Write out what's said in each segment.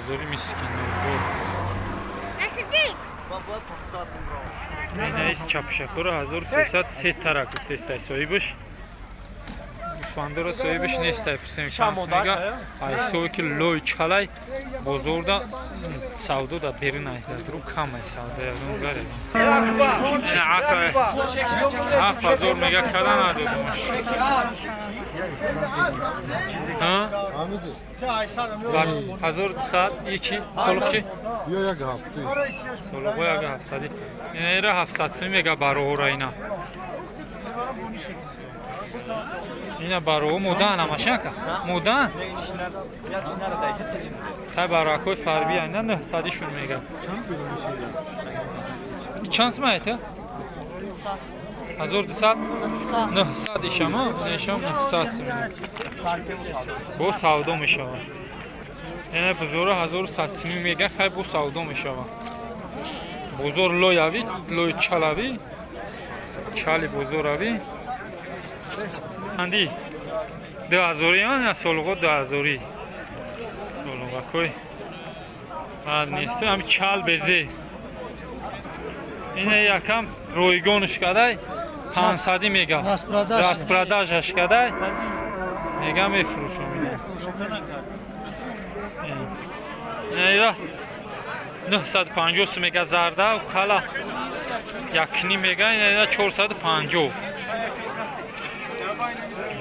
بازاری مسکین این ایست چپشکر 1300 سه ترک تستای سویبش اسفندور سویبش نیست پرسیم شانس میگه ای سوی که لوی چالای بزرگا سعودو دا بیرون ایست رو کم سعودو رو گره این عصای ها فازور میگه کلا ندادمش ها بار 1200 یکی سولوق چی یا یک هفته سولوق یک 700 این را 700 میگه برای اینا اینا برای مودن همشون که مودن تا برای کوی فربی اینا 900 شون میگه چند سمایته 1200 900 شما نشام 900 میگه با سعودو میشه یعنی بزرگ 1100 میگه خیلی با سعودو میشه بزرگ لویاوی لوی چلاوی چالی بزرگاوی اندی 2000 یا سولوگو 2000 سولوگا کوی بعد نیست هم چال بزی اینه یکم رویگونش کدای 500 میگه راست پراداژش کدای میگه میفروشم اینه 950 میگه زرده و کلا یکنی میگه اینه 450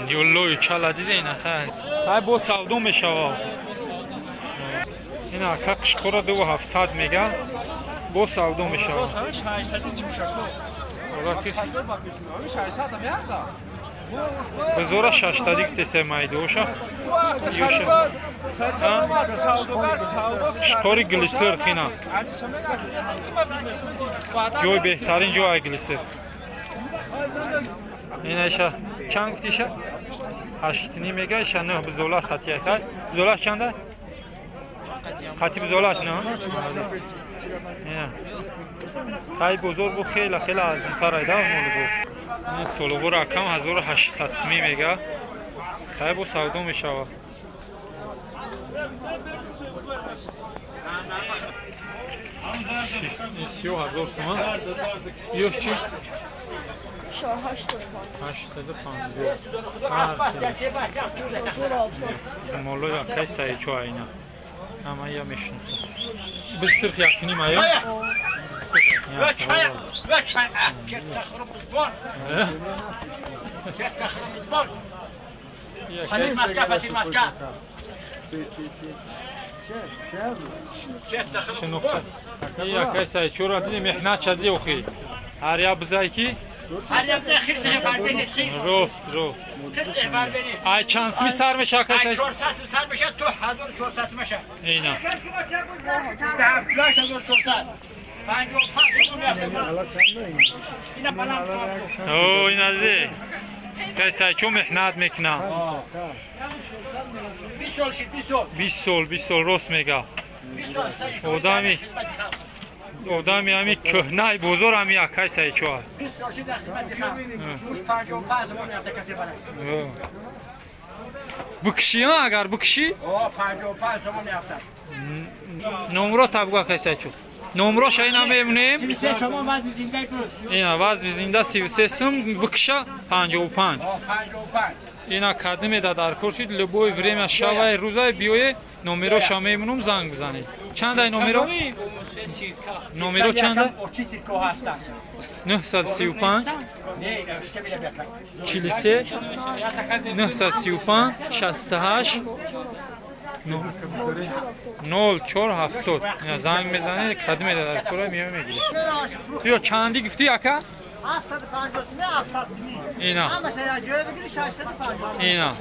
یولوی چالا دیده اینه خیلی با سعودو میشه اینه که قشقورا 2700 میگه با سعودو میشه بزرگ 600 تسه مایدوشه شکاری گلیسر خینا جوی بهترین جوی گلیسر این ایشه چند گفتیشه؟ 8 میگه ایشه نه بزولاش قطعه کرد بزولاش چنده؟ قطعی بزولاش نه؟ خیلی بزرگ بود خیلی خیلی از این فرایده مولو بود این سولوگو رقم 1800 میگه خیلی بود سعودو میشه این 30,000 تومان یوش چی؟ 850 مولو یا خیلی سعی چو اینا اما یا میشنسه بسرخ یکنیم آیا؟ یا خیلی سعی چو را دیدیم محنت چدلی اخی هر یا بزایی کی؟ روست رو ای چانسمی سر میشه که 400 سر میشه تو 1400 میشه اینا 1400 او اینا دی کسی چون محنت میکنه 20 سال راست میگه آدمی همی کهنه بزرگ همی اکای سعی چوه بکشی ها اگر بکشی 55 زمان یافته نمرو تبگاه اکای سعی چو نمرو شاید نمیمونیم 33 زمان وزن زنده بروز اینا وزن زنده 33 سم بکشه 55 اینا کدی میده در کورشید لبوی وریم شوای روزای بیوی نمرو شامه میمونم زنگ بزنی چند ای نمرو؟ نمرو چند؟ 935 43 935 68 0470 زنگ میزنه کدی میده در کورای میام میگیری بیا چندی گفتی اکا؟ 750 اینا همه شاید جوی بگیری 650 اینا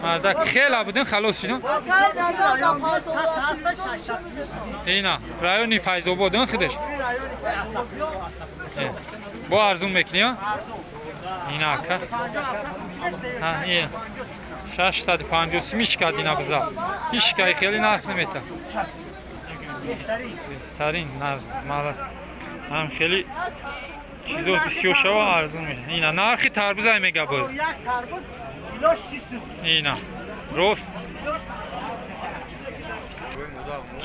مردک خیلی بودن خلاص شدن اینا رایونی فیض آبادن خودش با ارزون میکنی ها اینا اکا ها اینا 650 میش کرد اینا بزا هیچ که خیلی نرخ نمیده بهترین نرخ مالا هم خیلی چیزو بسیار شوا ارزون میشه اینا نرخی تربوز های میگه باز یک تربوز کیلوش 30 اینا روست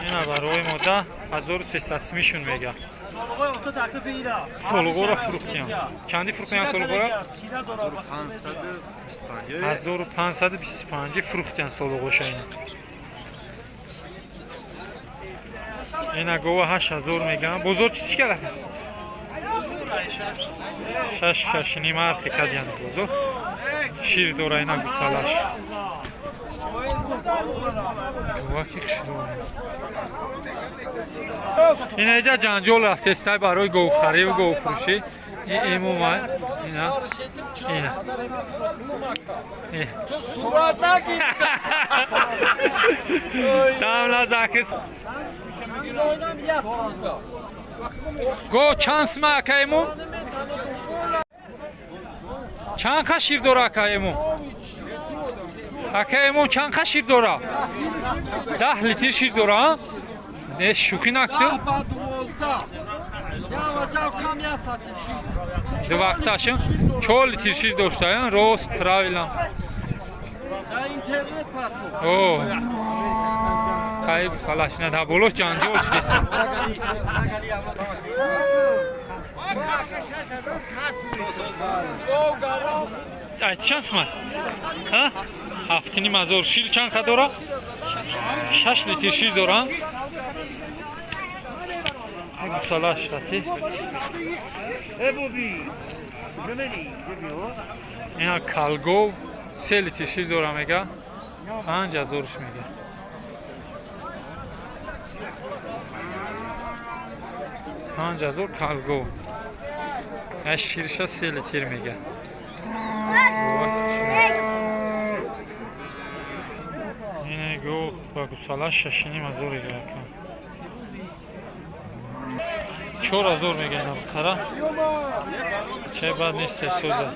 اینا برای مدت 1300 میشون میگه. سالوغای اوتا تکلیف ایده. سالوغا را فروختیم. چندی فروختیم سالوغا را؟ 1525 فروختیم سالوغاش اینا. اینا گوه 8000 میگن. بزرگ چیزی کرده؟ 6 نیم ارخی کدیان بزرگ. شیر دوره اینا گوسالاش. گوه که خشرونه. این اینجا جنجال رفته استای برای گوخری و گوفروشی. این ایمومه اینا تو صورت نگیر. دام لازاکس گو چانس ما کایمو چند خشیر دورا کایمو اکایمو چند خشیر دورا 10 لیتر شیر دورا نه شوخی نکتو دو وقتاشون 4 لیتر شیر داشتن روست پراویلان اینترنت پاتو اوه خیلی سالش نده بلوش جانجول شدیست ایتی شانس من ها؟ هفتینی مزور شیر چند خد دورا؟ 6 لیتر شیر دورا خیلی سالش شدی اینا کلگو 3 لیتر شیر دورا میگه 5000 میگه هزار کالگو اش شیرشا 3 لیتر میگه اینه گو با گوسالاش 6500 میگه 4000 میگه اینا بخره چه بد نیست سوزه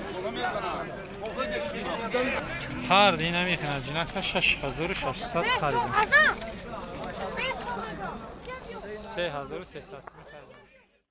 هر دینه میتونه جنکه 6600 خریدیم 3300 میخریم